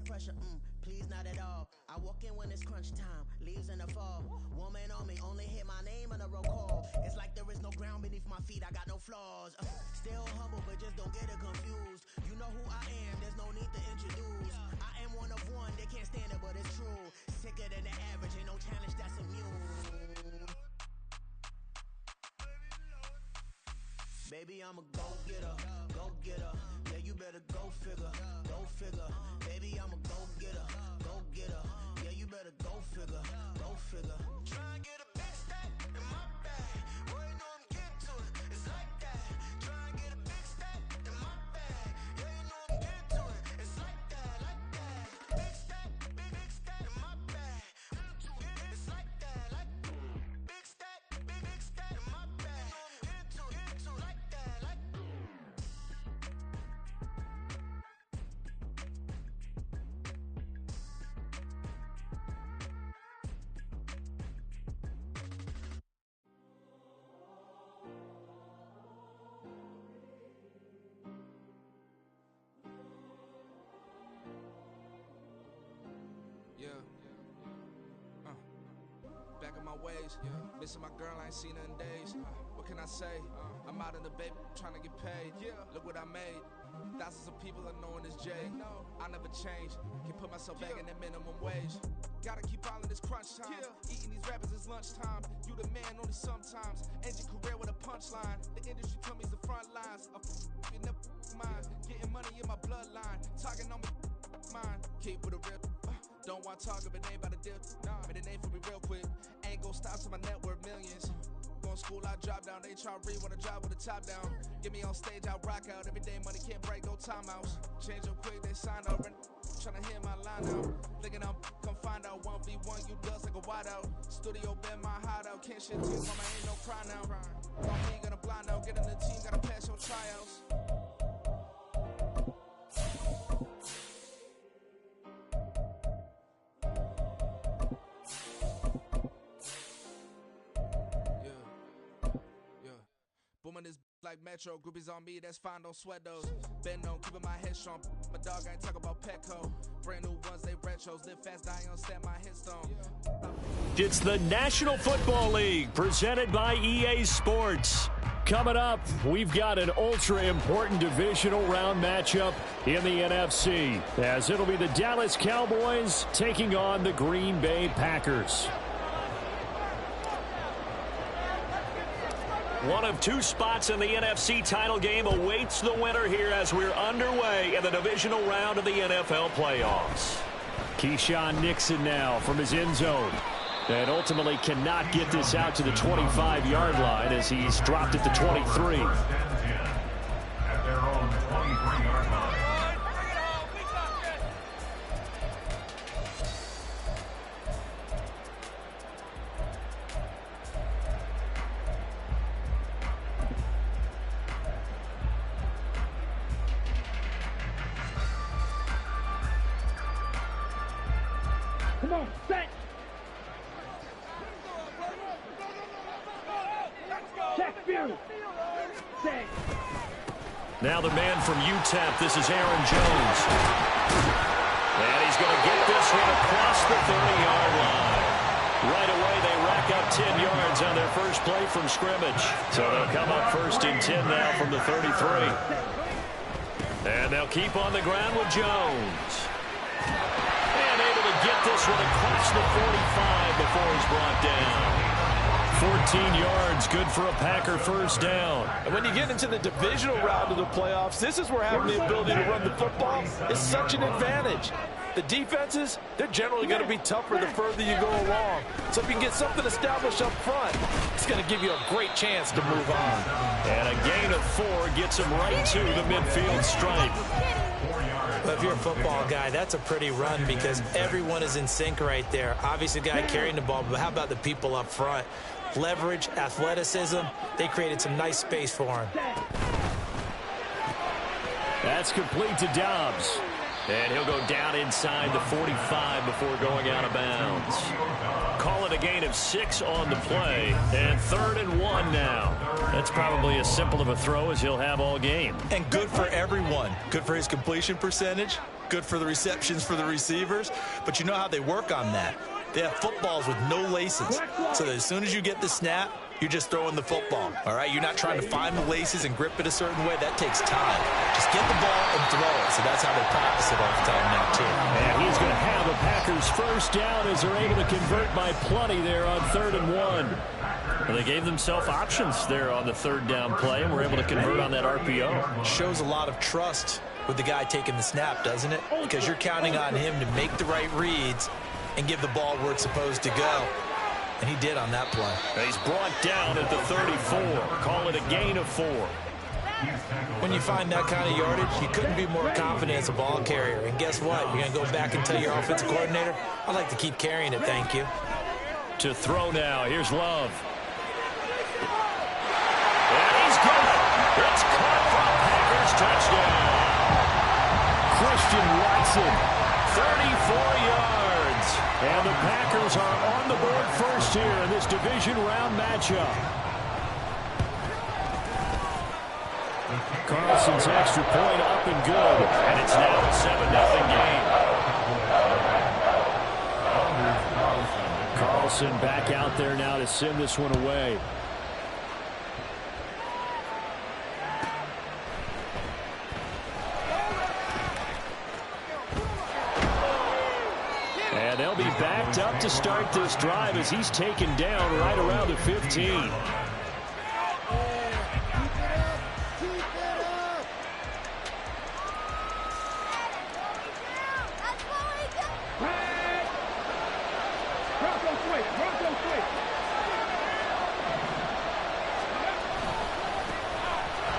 pressure, please not at all. I walk in when it's crunch time, leaves in the fall. Woman on me, only hit my name on a roll call. It's like there is no ground beneath my feet, I got no flaws. Still humble, but just don't get it confused. You know who I am, there's no need to introduce. I am one of one, they can't stand it, but it's true. Sicker than the average, ain't no challenge that's immune. Baby, I'm a go-getter, go-getter. Yeah, you better go figure, go figure. Baby, I'm a go-getter, go-getter. Yeah, you better go figure, go figure. Try and get a big stack in my bag. Boy, you know I'm getting to it, it's like that. Try and get a big stack in my bag. Yeah, you know I'm getting to it, it's like that, like that. Big stack in my bag. It's like that, like big stack in my bag. You know I'm getting to it, like that, like. Back in my ways, missing my girl, I ain't seen her in days. What can I say? I'm out in the baby, trying to get paid. Look what I made. Thousands of people are knowing this Jay. I never change. Can put myself back in the minimum wage. Gotta keep all in this crunch time. Eating these rappers is lunchtime. You the man only sometimes. End your career with a punchline. The industry told me it's the front lines. You never mind. Getting money in my bloodline. Talking on me, mine. Keep with a real. Don't want to talk if it ain't about a deal. Made a name for me real quick. Ain't gon' stop till my net worth millions. Going school, I drop down. HR wanna drive with the top down. Get me on stage, I rock out. Every day money can't break, no timeouts. Change up quick, they sign up. Tryna hear my line out. Thinking I'm come find out. 1v1, you dust like a wideout. Studio been my hideout. Can't shit to you, mama, ain't no cry now. On me, gonna blind out. Get in the team, gotta pass your tryouts. Booming this like Metro, groupies on me, that's fine, don't sweat those. Been known, keeping my head strong. My dog ain't talk about Petco. Brand new ones, they retros. Live fast, die on stand my headstone. It's the National Football League, presented by EA Sports. Coming up, we've got an ultra-important divisional round matchup in the NFC, as it'll be the Dallas Cowboys taking on the Green Bay Packers. One of two spots in the NFC title game awaits the winner here as we're underway in the divisional round of the NFL playoffs. Keyshawn Nixon now from his end zone. And ultimately cannot get this out to the 25-yard line as he's dropped it to 23. At their own 23-yard line. Come on, set. Check view. Set. Now the man from UTEP, this is Aaron Jones. And he's going to get this one across the 30-yard line. Right away, they rack up 10 yards on their first play from scrimmage. So they'll come up first and 10 now from the 33. And they'll keep on the ground with Jones. And able to get this one across the 45 before he's brought down. 14 yards, good for a Packer first down. And when you get into the divisional round of the playoffs, this is where having the ability to run the football is such an advantage. The defenses, they're generally going to be tougher the further you go along. So if you can get something established up front, it's going to give you a great chance to move on. And a gain of 4 gets him right to the midfield stripe. But if you're a football guy, that's a pretty run because everyone is in sync right there. Obviously, the guy carrying the ball, but how about the people up front? Leverage, athleticism, they created some nice space for him. That's complete to Dobbs. And he'll go down inside the 45 before going out of bounds. Call it a gain of 6 on the play. And 3rd and 1 now. That's probably as simple of a throw as he'll have all game. And good for everyone. Good for his completion percentage. good for the receptions for the receivers, but you know how they work on that. They have footballs with no laces, so that as soon as you get the snap, you're just throwing the football, all right? You're not trying to find the laces and grip it a certain way. That takes time. Just get the ball and throw it. So that's how they practice it all the time now, too. And he's going to have a Packers first down as they're able to convert by plenty there on 3rd and 1. Well, they gave themselves options there on the 3rd down play, and were able to convert on that RPO. Shows a lot of trust with the guy taking the snap, doesn't it? Because you're counting on him to make the right reads and give the ball where it's supposed to go. And he did on that play. He's brought down at the 34. Call it a gain of 4. When you find that kind of yardage, you couldn't be more confident as a ball carrier. And guess what? You're going to go back and tell your offensive coordinator, I'd like to keep carrying it, thank you. To throw now. Here's Love. And he's got it. It's caught from Packers touchdown. Christian Watson, 34 yards. And the Packers are on the board first here in this division round matchup. Carlson's extra point up and good. And it's now a 7-0 game. Carlson back out there now to send this one away. And they'll be backed up to start this drive as he's taken down right around the 15.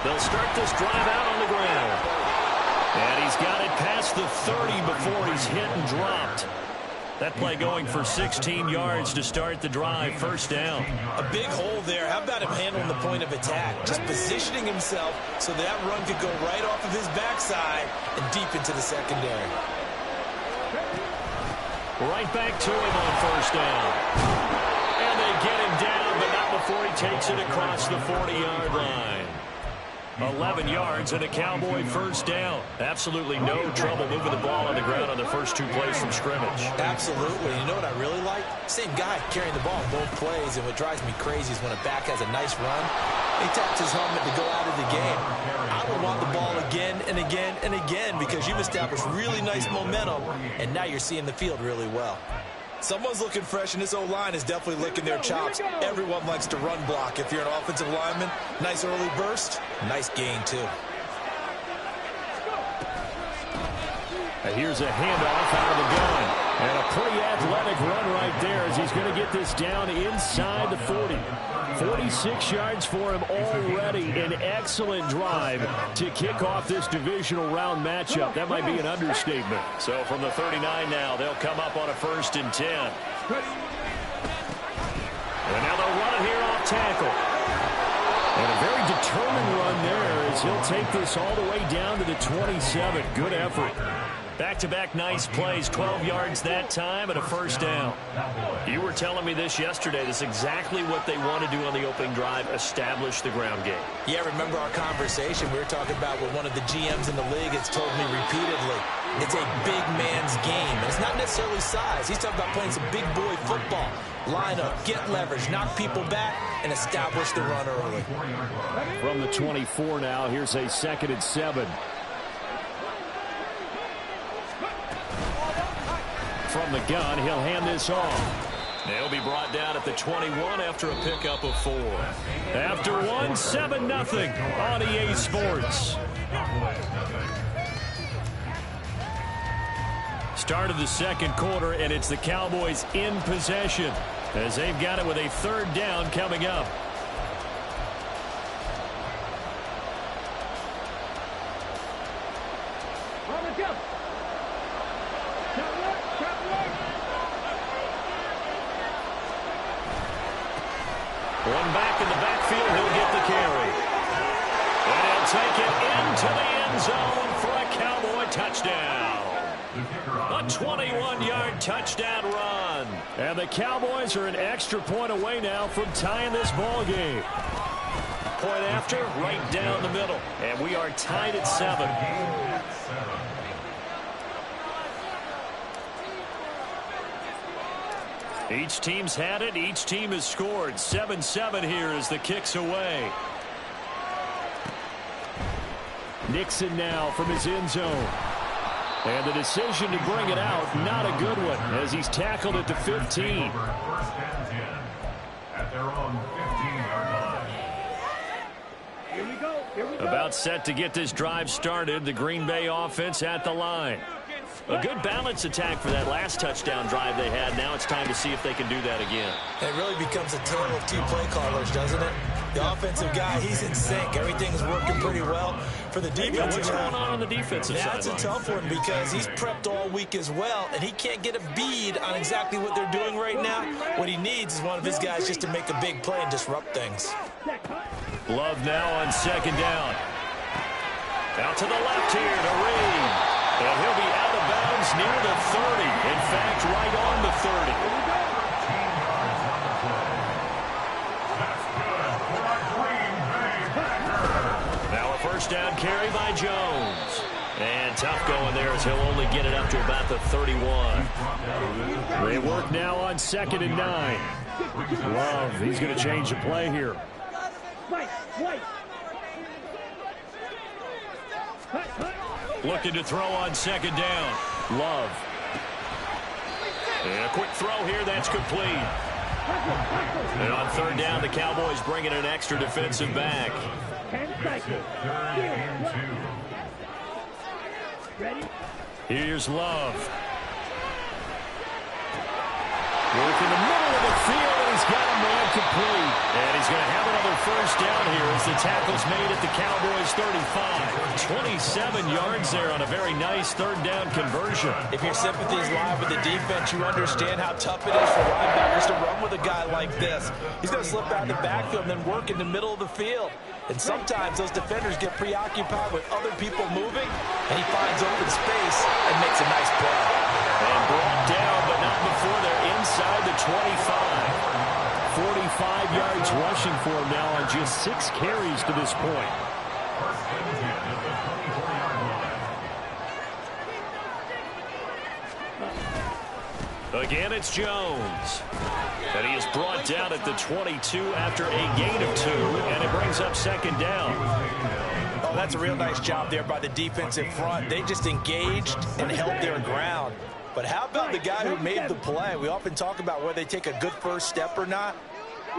They'll start this drive out on the ground. And he's got it past the 30 before he's hit and dropped. That play going for 16 yards to start the drive, first down. A big hole there. How about him handling the point of attack? Just positioning himself so that run could go right off of his backside and deep into the secondary. Right back to him on first down. And they get him down, but not before he takes it across the 40-yard line. 11 yards and a Cowboy first down. Absolutely no trouble moving the ball on the ground on the first 2 plays from scrimmage. Absolutely. You know what I really like? Same guy carrying the ball in both plays, and what drives me crazy is when a back has a nice run, he taps his helmet to go out of the game. I would want the ball again and again and again because you've established really nice momentum, and now you're seeing the field really well. Someone's looking fresh, and this O-line is definitely licking their chops. Everyone likes to run block. If you're an offensive lineman, nice early burst, nice gain, too. And here's a handoff out of the gun. And a pretty athletic run right there as he's going to get this down inside the 40. 46 yards for him already. An excellent drive to kick off this divisional round matchup. That might be an understatement. So from the 39 now, they'll come up on a 1st and 10. And now they'll run it here off tackle. And a very determined run there as he'll take this all the way down to the 27. Good effort. Back-to-back nice plays, 12 yards that time and a first down. You were telling me this yesterday. This is exactly what they want to do on the opening drive, establish the ground game. Yeah, remember our conversation? We were talking about what one of the GMs in the league has told me repeatedly. It's a big man's game. And it's not necessarily size. He's talking about playing some big boy football. Line up, get leverage, knock people back, and establish the run early. From the 24 now, here's a 2nd and 7. From the gun, he'll hand this off. They'll be brought down at the 21 after a pickup of 4. After 1, 7-0 on EA Sports. Start of the 2nd quarter, and it's the Cowboys in possession as they've got it with a 3rd down coming up. One back in the backfield, he'll get the carry. And he'll take it into the end zone for a Cowboy touchdown. A 21-yard touchdown run. And the Cowboys are an extra point away now from tying this ball game. Point after, right down the middle. And we are tied at 7. Each team's had it. Each team has scored. 7-7 here as the kick's away. Nixon now from his end zone. And the decision to bring it out, not a good one, as he's tackled at the 15. First and 10 at their own 15-yard line. Here we go. Here we go. About set to get this drive started. The Green Bay offense at the line. A good balance attack for that last touchdown drive they had. Now it's time to see if they can do that again. It really becomes a tale of two play callers, doesn't it? The offensive guy, he's in sync. Everything's working pretty well. For the defensive What's going on the defensive side? That's a tough one because he's prepped all week as well, and he can't get a bead on exactly what they're doing right now. What he needs is one of his guys just to make a big play and disrupt things. Love now on second down. Out to the left here to Reed. And he'll be out of bounds near the 30. In fact, right on the 30. 13 yards on the play. That's good for a Green Bay Packer. Now a first down carry by Jones. And tough going there as he'll only get it up to about the 31. They work now on 2nd and 9. Love, he's going to change the play here. White. Looking to throw on second down. Love. And a quick throw here, that's complete. And on third down, the Cowboys bring in an extra defensive back. 10 seconds. Ready? Here's Love. Work in the middle of the field, and he's got a man complete. And he's going to have another first down here as the tackle's made at the Cowboys' 35. 27 yards there on a very nice third down conversion. If your sympathies lie with the defense, you understand how tough it is for linebackers to run with a guy like this. He's going to slip out of the backfield and then work in the middle of the field. And sometimes those defenders get preoccupied with other people moving, and he finds open space and makes a nice play. And brought down, but not before they're inside the 25. 45 yards rushing for him now on just 6 carries to this point. First and 10 at the 24-yard line. Again, it's Jones. And he is brought down at the 22 after a gain of 2, and it brings up second down. Oh, that's a real nice job there by the defensive front. They just engaged and held their ground. But how about the guy who made the play? We often talk about whether they take a good first step or not.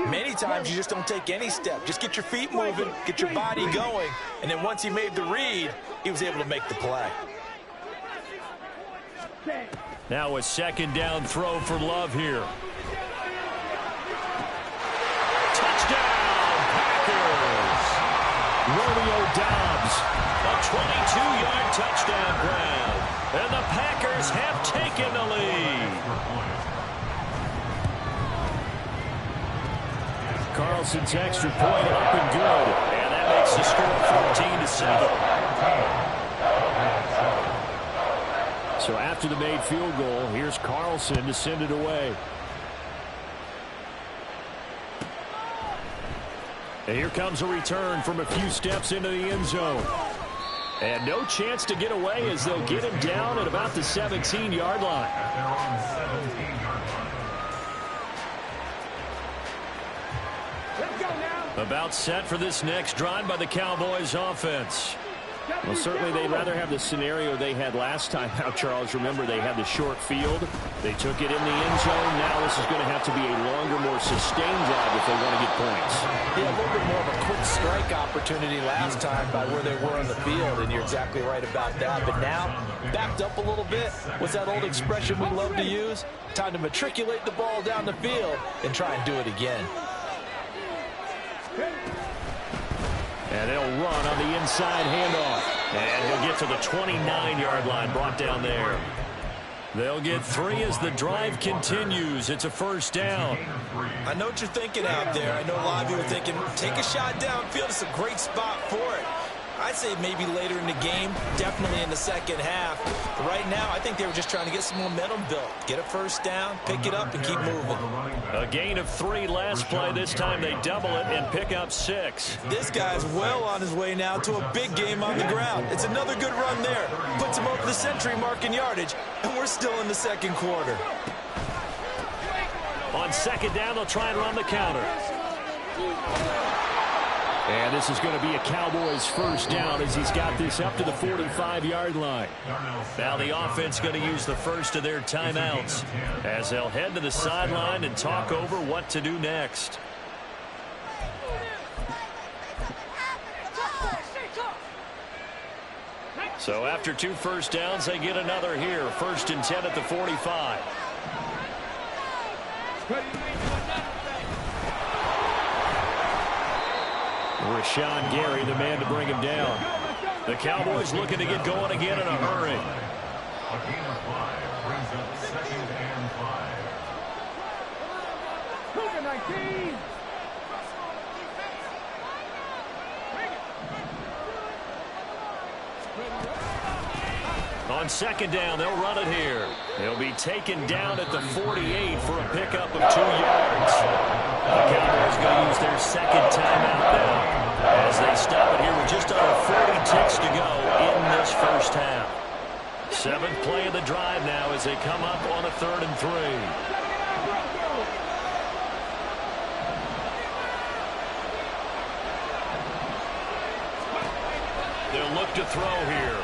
Many times you just don't take any step. Just get your feet moving, get your body going, and then once he made the read, he was able to make the play. Now a second down throw for Love here. Touchdown, Packers! Romeo Doubs, a 22-yard touchdown grab. And the Packers have taken the lead. Carlson's extra point up and good. And that makes the score 14-7. So after the made field goal, here's Carlson to send it away. And here comes a return from a few steps into the end zone. And no chance to get away as they'll get him down at about the 17-yard line. At their own 17-yard line. Let's go now. About set for this next drive by the Cowboys offense. Well, certainly they'd rather have the scenario they had last time out, Charles. Remember, they had the short field. They took it in the end zone. Now this is going to have to be a longer, more sustained drive if they want to get points. Yeah, a little bit more of a quick strike opportunity last time by where they were on the field, and you're exactly right about that. But now, backed up a little bit. What's that old expression we love to use? Time to matriculate the ball down the field and try and do it again. And they'll run on the inside handoff. And he'll get to the 29-yard line, brought down there. They'll get 3 as the drive continues. It's a first down. I know what you're thinking out there. I know a lot of you are thinking, take a shot downfield. It's a great spot for it. I'd say maybe later in the game, definitely in the second half. But right now, I think they were just trying to get some momentum built. Get a first down, pick it up, and keep moving. A gain of 3 last play. This time they double it and pick up 6. This guy's well on his way now to a big game on the ground. It's another good run there. Puts him over the century mark in yardage, and we're still in the second quarter. On second down, they'll try and run the counter. And this is going to be a Cowboys first down as he's got this up to the 45-yard line. Now the offense going to use the first of their timeouts as they'll head to the sideline and talk over what to do next. So after 2 first downs, they get another here. 1st and 10 at the 45. Rashawn Gary, the man to bring him down. The Cowboys looking to get going again in a hurry. A gain of 5 brings up 2nd and 5. Cougar 19. On second down, they'll run it here. They'll be taken down at the 48 for a pickup of 2 yards. The Cowboys going to use their second timeout now as they stop it here with just under 40 ticks to go in this first half. 7th play of the drive now as they come up on a 3rd and 3. They'll look to throw here.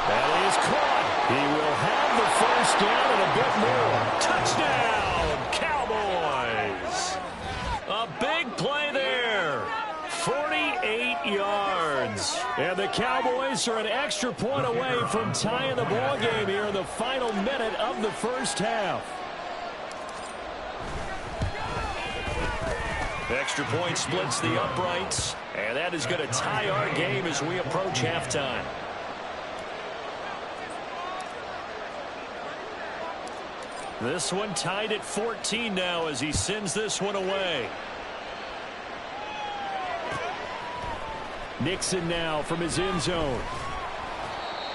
That is caught. He will have the first down and a bit more. Touchdown, Cowboys. A big play there. 48 yards. And the Cowboys are an extra point away from tying the ball game here in the final minute of the first half. Extra point splits the uprights, and that is going to tie our game as we approach halftime. This one tied at 14 now as he sends this one away. Nixon now from his end zone.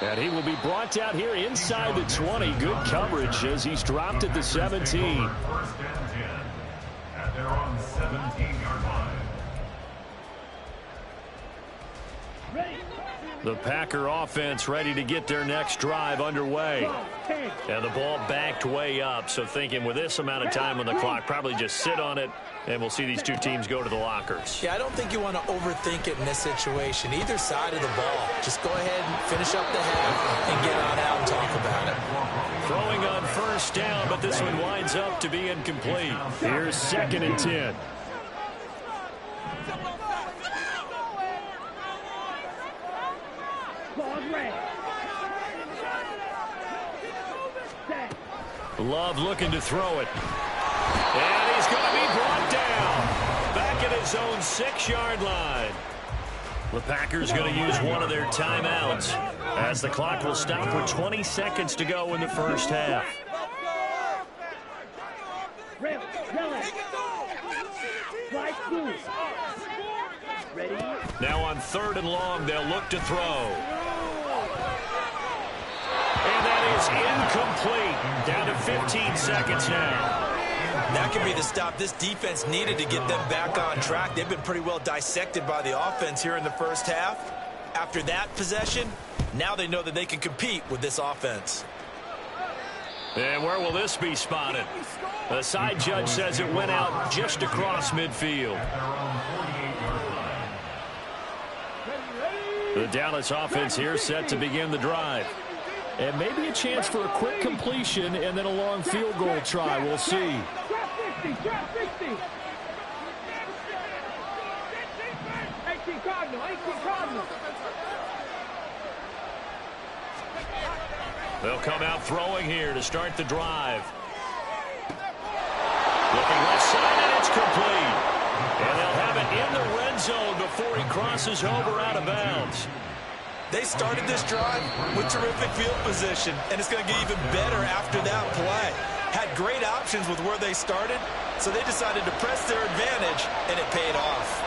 And he will be brought down here inside the 20. Good coverage as he's dropped at the 17. 1st and 10 at their own 17-yard line. The Packer offense ready to get their next drive underway. And the ball backed way up, so thinking with this amount of time on the clock, probably just sit on it, and we'll see these two teams go to the lockers. Yeah, I don't think you want to overthink it in this situation. Either side of the ball. Just go ahead and finish up the half and get on out and talk about it. Throwing on first down, but this one winds up to be incomplete. Here's 2nd and 10. Love looking to throw it. And he's going to be brought down. Back at his own 6-yard line. The Packers going to use one of their timeouts as the clock will stop with 20 seconds to go in the first half. Now on 3rd and long, they'll look to throw. And that is incomplete. Down to 15 seconds now. That could be the stop this defense needed to get them back on track. They've been pretty well dissected by the offense here in the first half. After that possession, now they know that they can compete with this offense. And where will this be spotted? The side judge says it went out just across midfield. The Dallas offense here set to begin the drive. And maybe a chance for a quick completion and then a long field goal try. We'll see. Drop 50, drop 50. 18 Cardinal, 18 Cardinal. They'll come out throwing here to start the drive. Looking left side, and it's complete. And they'll have it in the red zone before he crosses over out of bounds. They started this drive with terrific field position, and it's going to get even better after that play. Had great options with where they started, so they decided to press their advantage, and it paid off.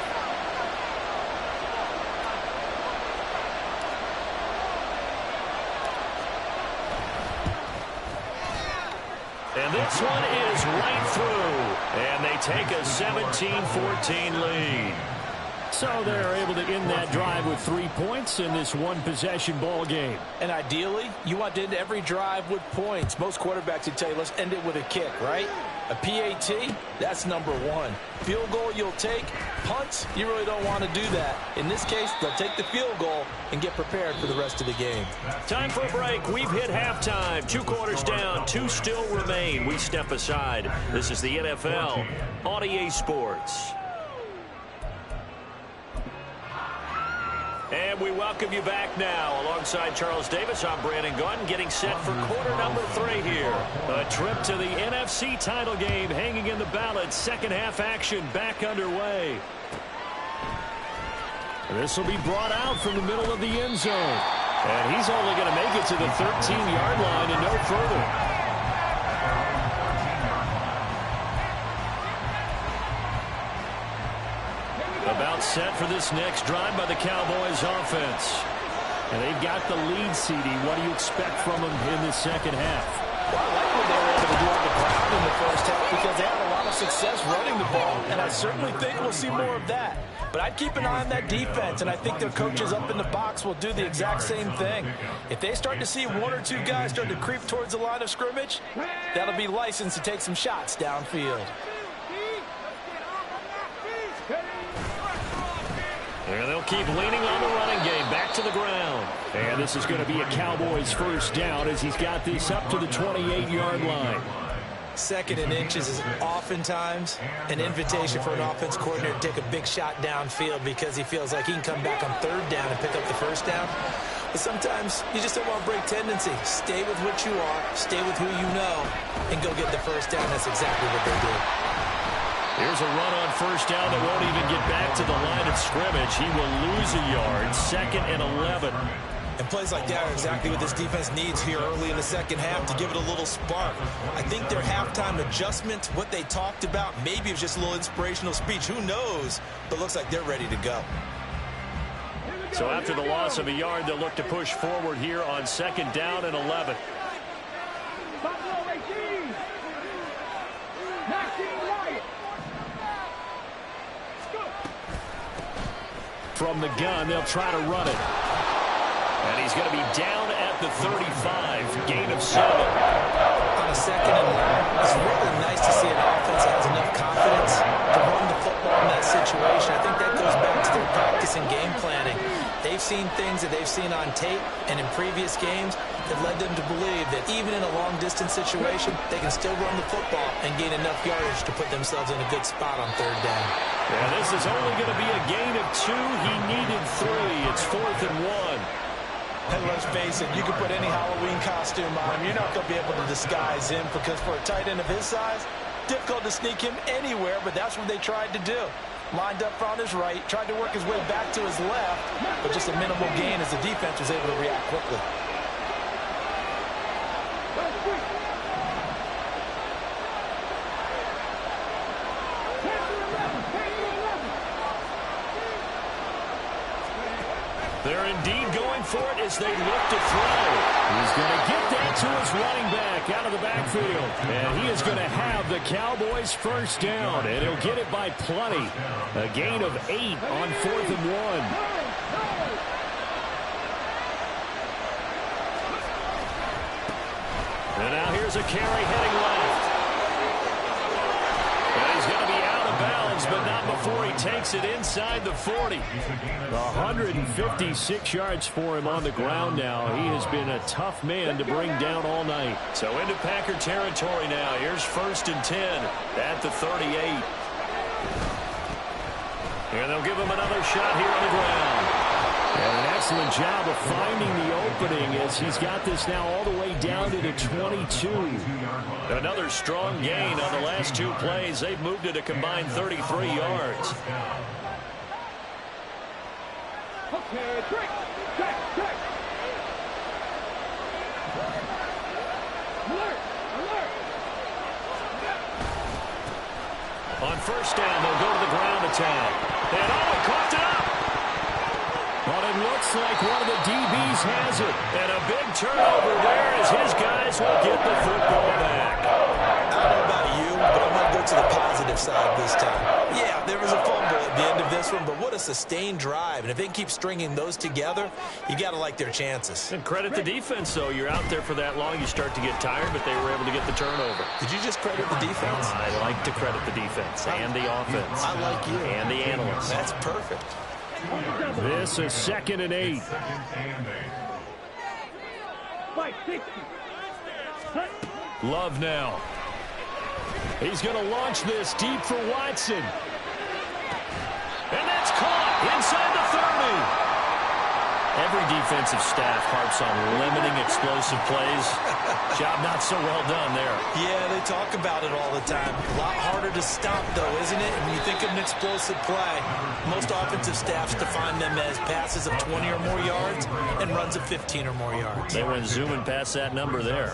And this one is right through, and they take a 17-14 lead. So they're able to end that drive with 3 points in this one-possession ball game. And ideally, you want to end every drive with points. Most quarterbacks would tell you, let's end it with a kick, right? A PAT, that's number one. Field goal you'll take. Punts, you really don't want to do that. In this case, they'll take the field goal and get prepared for the rest of the game. Time for a break. We've hit halftime. 2 quarters down. 2 still remain. We step aside. This is the NFL on EA Sports. And we welcome you back now. Alongside Charles Davis, I'm Brandon Gunn, getting set for quarter number 3 here. A trip to the NFC title game hanging in the balance. Second half action back underway. This will be brought out from the middle of the end zone. And he's only going to make it to the 13-yard line and no further. About set for this next drive by the Cowboys offense. And they've got the lead, CD. What do you expect from them in the second half? Well, I like what they were able to do on the ground in the first half because they had a lot of success running the ball, and I certainly think we'll see more of that. But I'd keep an eye on that defense, and I think their coaches up in the box will do the exact same thing. If they start to see 1 or 2 guys start to creep towards the line of scrimmage, that'll be licensed to take some shots downfield. And they'll keep leaning on the running game. Back to the ground. And this is going to be a Cowboys first down as he's got this up to the 28-yard line. Second and inches is oftentimes an invitation for an offense coordinator to take a big shot downfield because he feels like he can come back on 3rd down and pick up the first down. But sometimes you just don't want to break tendency. Stay with what you are, stay with who you know, and go get the first down. That's exactly what they did. Here's a run on first down that won't even get back to the line of scrimmage. He will lose a yard. 2nd and 11. And plays like that are exactly what this defense needs here early in the second half to give it a little spark. I think their halftime adjustment, what they talked about, maybe it was just a little inspirational speech. Who knows? But looks like they're ready to go. So after the loss of a yard, they'll look to push forward here on 2nd down and 11. From the gun, they'll try to run it. And he's going to be down at the 35, gain of 7. On a 2nd and long, it's really nice to see an offense that has enough confidence to run the football in that situation. I think that goes back to their practice and game planning. They've seen things that they've seen on tape and in previous games that led them to believe that even in a long-distance situation, they can still run the football and gain enough yardage to put themselves in a good spot on 3rd down. Yeah, this is only going to be a gain of 2. He needed 3. It's 4th and 1. And let's face it, you can put any Halloween costume on him. You're not going to be able to disguise him because for a tight end of his size, difficult to sneak him anywhere, but that's what they tried to do. Lined up on his right, tried to work his way back to his left, but just a minimal gain as the defense was able to react quickly. They're indeed going for it as they look to throw. He's going to get that to his running back out of the backfield. And he is going to have the Cowboys first down. And he'll get it by plenty. A gain of 8 on 4th and 1. And now here's a carry heading left. And he's going to be out of bounds, but not before he takes it inside the 40. 156 yards for him on the ground now. He has been a tough man to bring down all night. So into Packer territory now. Here's 1st and 10 at the 38. And they'll give him another shot here on the ground. And an excellent job of finding the opening as he's got this now all the way down to the 22. Another strong gain on the last 2 plays. They've moved it a combined 33 yards. Okay, trick. Alert. On first down, they'll go to the ground attack. And he caught it up. But it looks like one of the DBs has it. And a big turnover there as his guys will get the football back. I don't know about you, but I'm going to go to the positive side this time. Yeah, there was a fumble at the end of this one, but what a sustained drive. And if they can keep stringing those together, you got to like their chances. And credit the defense, though. You're out there for that long, you start to get tired, but they were able to get the turnover. Did you just credit the defense? I like to credit the defense and the offense. I like you. And the analysts. That's perfect. This is 2nd and 8. Love now. He's going to launch this deep for Watson. And that's caught inside the 30. Every defensive staff harps on limiting explosive plays. Job not so well done there. Yeah, they talk about it all the time. A lot harder to stop, though, isn't it? When you think of an explosive play, most offensive staffs define them as passes of 20 or more yards and runs of 15 or more yards. They went zooming past that number there.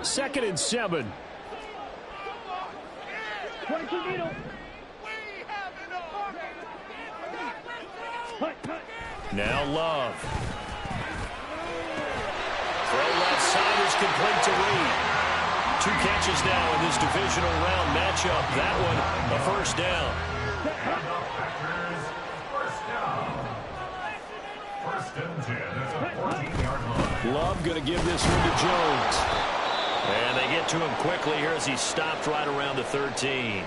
2nd and 7. Now Love. Throw left side is complete to Reed. 2 catches now in this divisional round matchup. That one, a first down. First and 10 at the 14-yard line. Love going to give this one to Jones. And they get to him quickly here as he stopped right around the 13.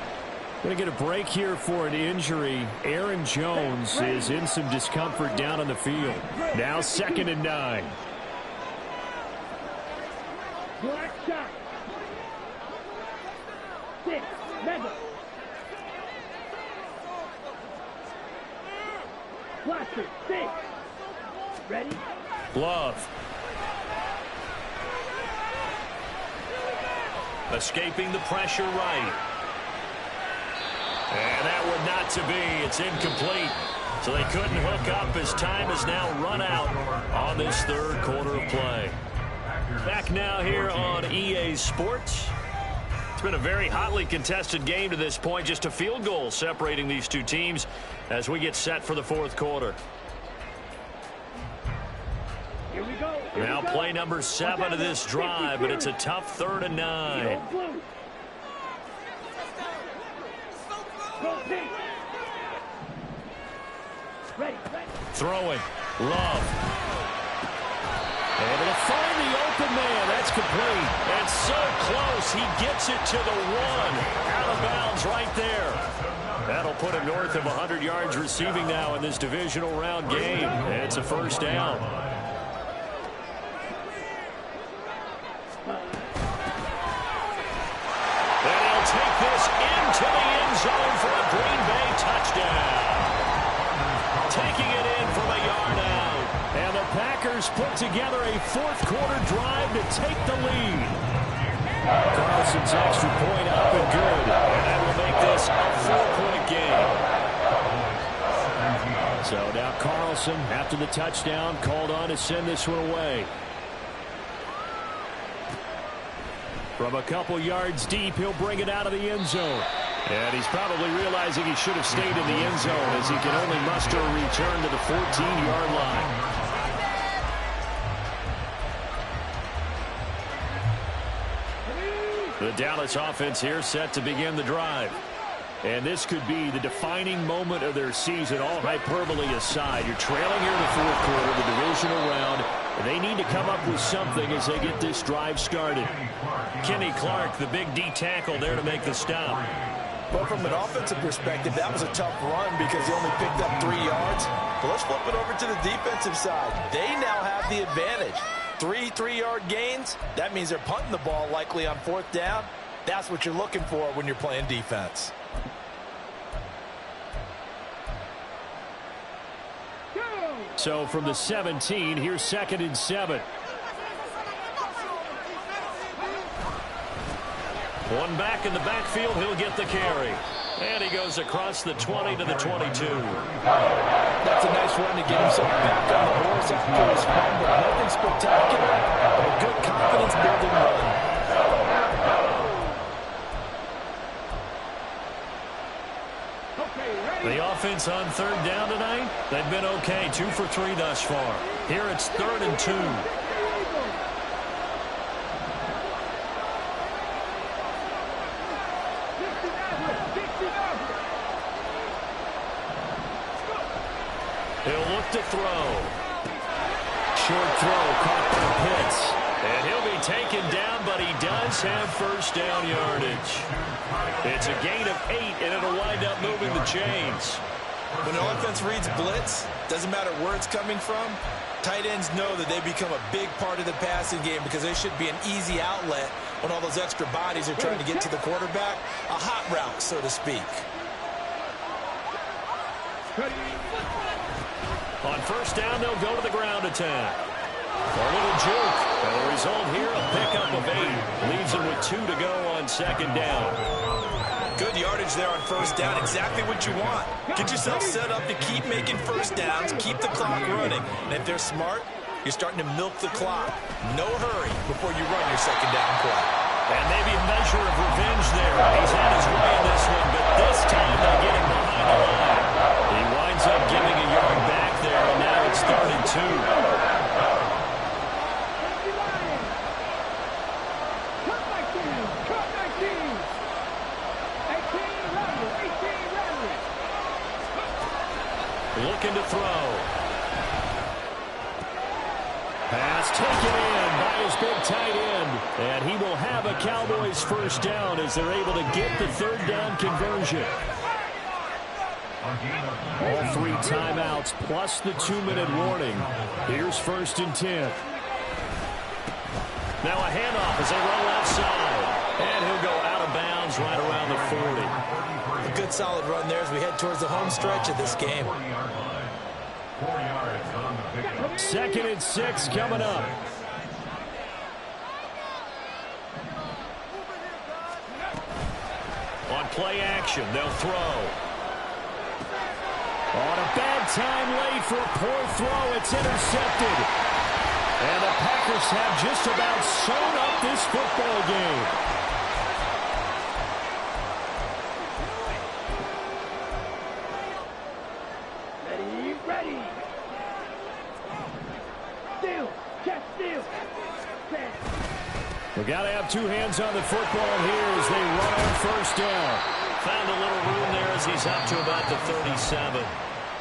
Going to get a break here for an injury. Aaron Jones is in some discomfort down on the field. Now 2nd and 9. Black shot. 6, Mega. Blaster, 6. Ready? Love. Escaping the pressure right. And that would not to be. It's incomplete. So they couldn't hook up as time is now run out on this 3rd quarter of play. Back now here on EA Sports. It's been a very hotly contested game to this point. Just a field goal separating these two teams as we get set for the 4th quarter. Here we go. Now play number 7 of this drive, but it's a tough 3rd and 9. Throwing. Love. Able to find the open man. That's complete. And so close. He gets it to the 1. Out of bounds right there. That'll put him north of 100 yards receiving now in this divisional round game. And it's a first down. And he'll take this into the end zone for a Green Bay touchdown. Taking it in from a yard out. And the Packers put together a 4th quarter drive to take the lead. Carlson's extra point up and good. And that will make this a 4-point game. So now Carlson, after the touchdown, called on to send this one away. From a couple yards deep, he'll bring it out of the end zone. And he's probably realizing he should have stayed in the end zone as he can only muster a return to the 14-yard line. The Dallas offense here set to begin the drive. And this could be the defining moment of their season, all hyperbole aside. You're trailing here in the 4th quarter of the divisional round. They need to come up with something as they get this drive started. Kenny Clark, the big D tackle there to make the stop. But from an offensive perspective, that was a tough run because he only picked up 3 yards. But let's flip it over to the defensive side. They now have the advantage. 3 3-yard gains, that means they're punting the ball likely on 4th down. That's what you're looking for when you're playing defense. So from the 17, here's 2nd and 7. One back in the backfield, he'll get the carry. And he goes across the 20 to the 22. That's a nice run to get himself back on the horse after his fumble. Nothing spectacular, but a good confidence-building run. The offense on 3rd down tonight, they've been okay. 2 for 3 thus far. Here it's 3rd and 2. set to throw. Short throw caught by Pitts. And he'll be taken down, but he does have first down yardage. It's a gain of 8, and it'll wind up moving the chains. When the offense reads blitz, doesn't matter where it's coming from, tight ends know that they become a big part of the passing game because they should be an easy outlet when all those extra bodies are trying to get to the quarterback. A hot route, so to speak. On first down, they'll go to the ground attack. A little juke. And the result here, a pickup of 8. Leaves them with 2 to go on second down. Good yardage there on first down. Exactly what you want. Get yourself set up to keep making first downs, keep the clock running. And if they're smart, you're starting to milk the clock. No hurry before you run your second down play. And maybe a measure of revenge there. He's had his way in this one, but this time they get him behind the line. He winds up giving a yard back there, and now it's 3rd and 2. Looking to throw. Pass taken in by his big tight end. And he will have a Cowboys first down as they're able to get the 3rd down conversion. All 3 timeouts plus the 2-minute warning. Here's 1st and 10. Now a handoff as they run left side. And he'll go out of bounds right around the 40. A good solid run there as we head towards the home stretch of this game. 2nd and 6 coming up. On play action, they'll throw. On a bad time late for a poor throw, it's intercepted. And the Packers have just about sewn up this football game. We got to have 2 hands on the football here as they run on first down. Found a little room there as he's up to about the 37.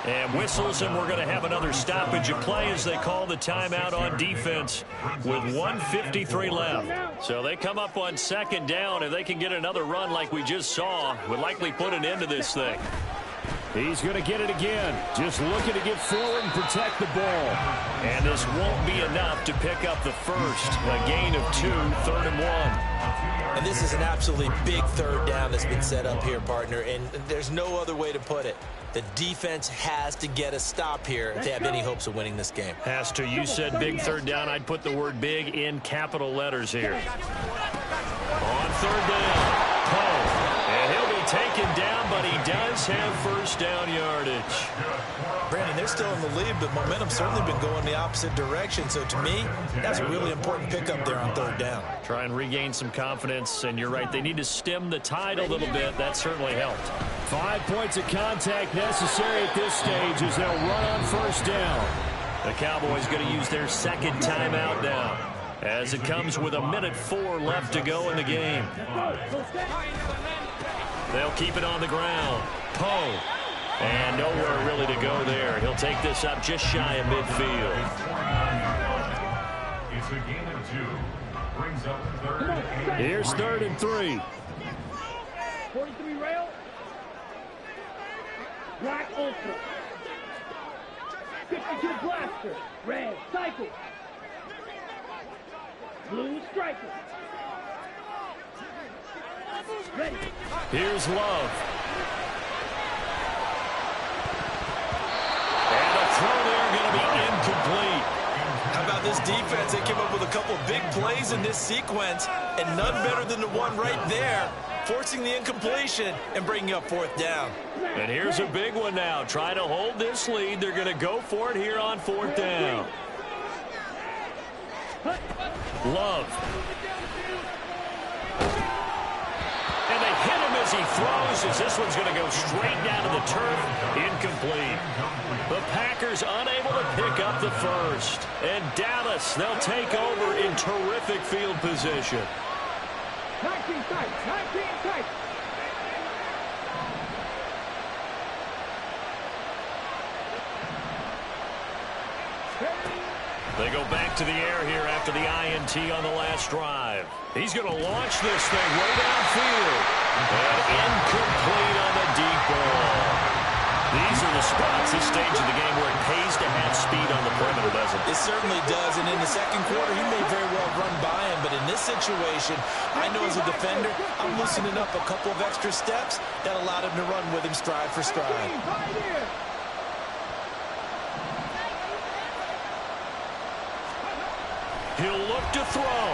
And whistles, and we're going to have another stoppage of play as they call the timeout on defense with 1:53 left. So they come up on 2nd down. If they can get another run like we just saw, would likely put an end to this thing. He's going to get it again. Just looking to get forward and protect the ball. And this won't be enough to pick up the first. A gain of 2, 3rd and 1. And this is an absolutely big 3rd down that's been set up here, partner. And there's no other way to put it. The defense has to get a stop here to have any hopes of winning this game. Has to. You said big 3rd down. I'd put the word big in capital letters here. On 3rd down. Poe. And he'll be taken down, but he does have first down yardage. Brandon, they're still in the lead, but momentum's certainly been going the opposite direction. So to me, that's a really important pickup there on 3rd down. Try and regain some confidence, and you're right. They need to stem the tide a little bit. That certainly helped. 5 points of contact necessary at this stage as they'll run on first down. The Cowboys going to use their 2nd timeout now as it comes with 1:04 left to go in the game. They'll keep it on the ground. Poe. And nowhere really to go there. He'll take this up just shy of midfield. It's a gain of 2. Brings up 3rd and 8. Here's 3rd and 3. 43 rail. Black Ultra. 52 Blaster. Red Cycle. Blue Striker. Ready. Here's Love. And a throw there going to be incomplete. How about this defense? They came up with a couple of big plays in this sequence, and none better than the one right there, forcing the incompletion and bringing up 4th down. And here's a big one now. Trying to hold this lead. They're going to go for it here on 4th down. Love. And they hit him as he throws, as this one's going to go straight down to the turf. Incomplete. The Packers unable to pick up the first. And Dallas, they'll take over in terrific field position. 19 tight. 19 tight. They go back to the air here after the INT on the last drive. He's going to launch this thing way downfield. And incomplete on the deep ball. These are the spots, this stage of the game, where it pays to have speed on the perimeter, doesn't it? It certainly does, and in the second quarter, he may very well run by him, but in this situation, I know as a defender, I'm loosening up a couple of extra steps that allowed him to run with him stride for stride. He'll look to throw.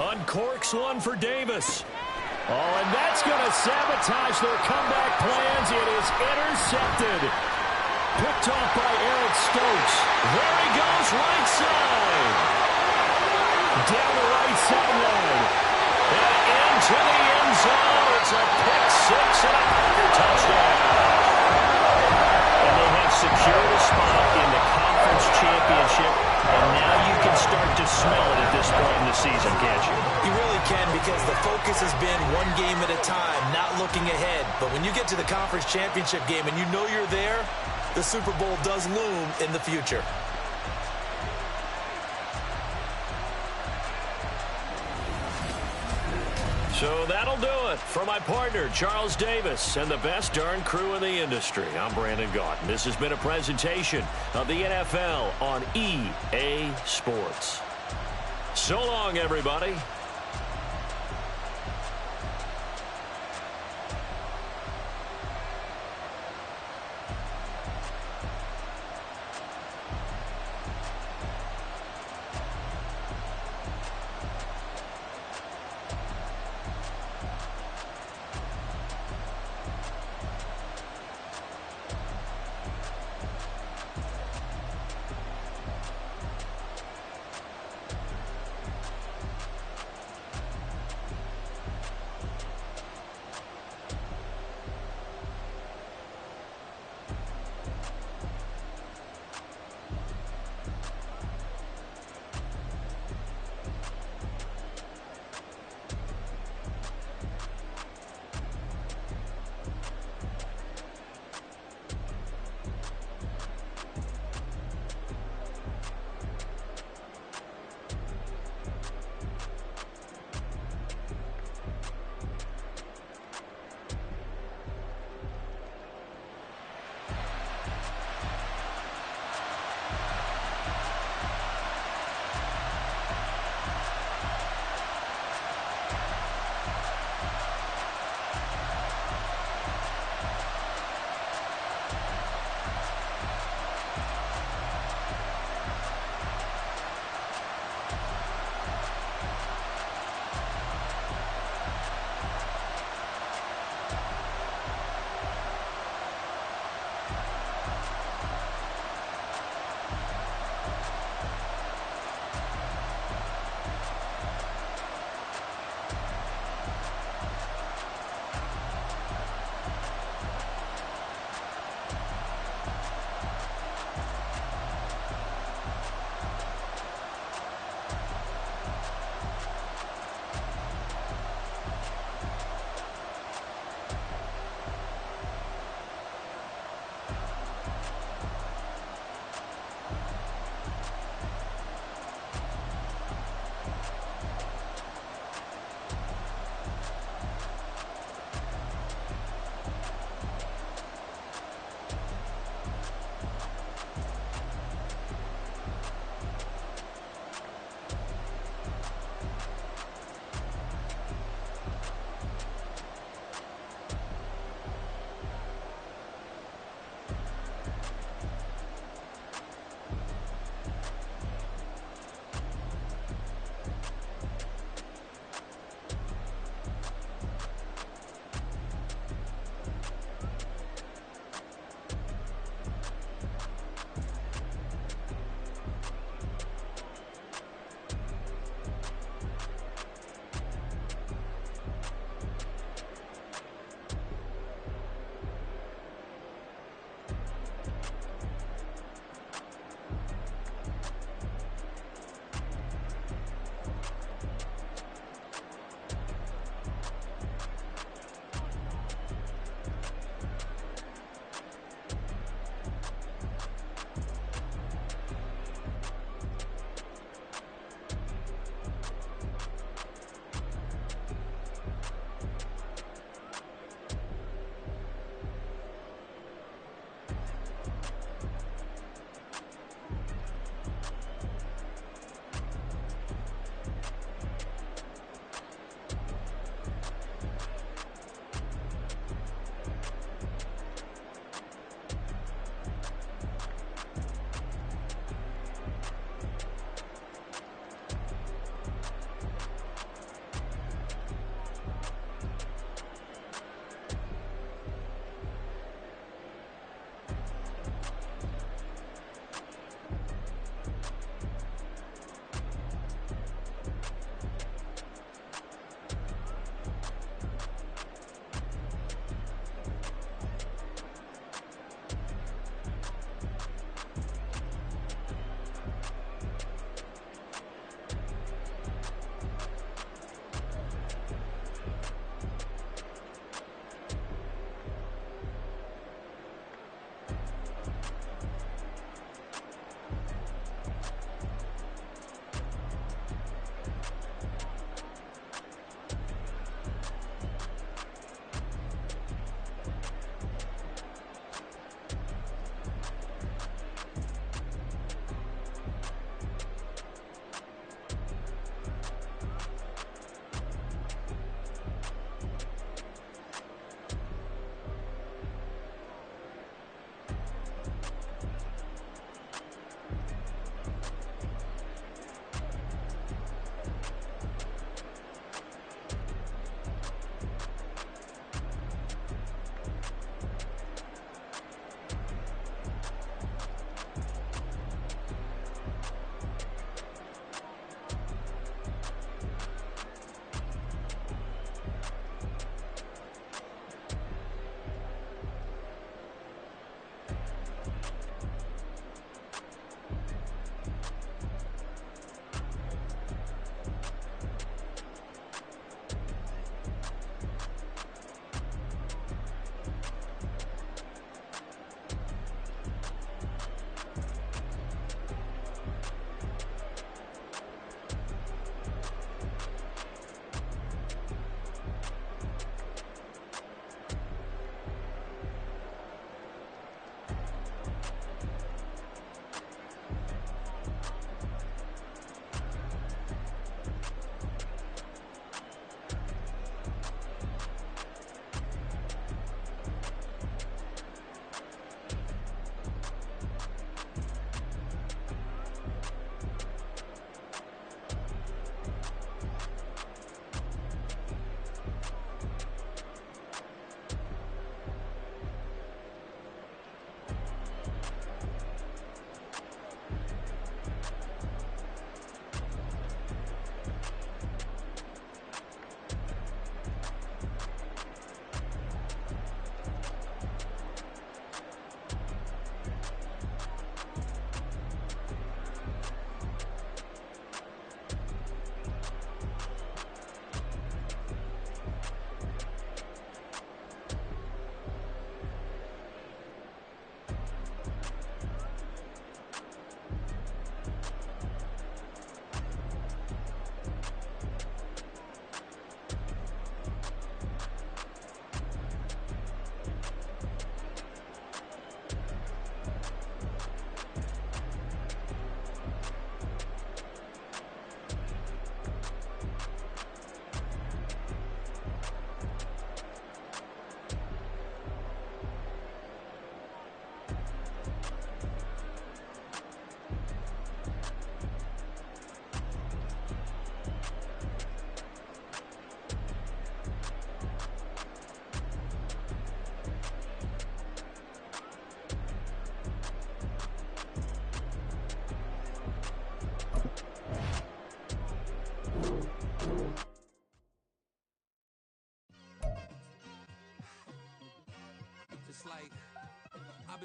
Uncorks one for Davis. Oh, and that's going to sabotage their comeback plans. It is intercepted. Picked off by Eric Stokes. There he goes, right side. Down the right sideline. And into the end zone. It's a pick six and a Packer touchdown. And they have secured a spot in the conference championship. And now you can start to smell it at this point in the season, can't you? You really can, because the focus has been one game at a time, not looking ahead. But when you get to the conference championship game and you know you're there, the Super Bowl does loom in the future. So that'll do it for my partner, Charles Davis, and the best darn crew in the industry. I'm Brandon Gaudin. This has been a presentation of the NFL on EA Sports. So long, everybody.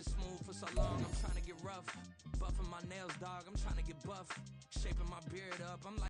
been smooth for so long, I'm trying to get rough. Buffing my nails, dog, I'm trying to get buff. Shaping my beard up, I'm like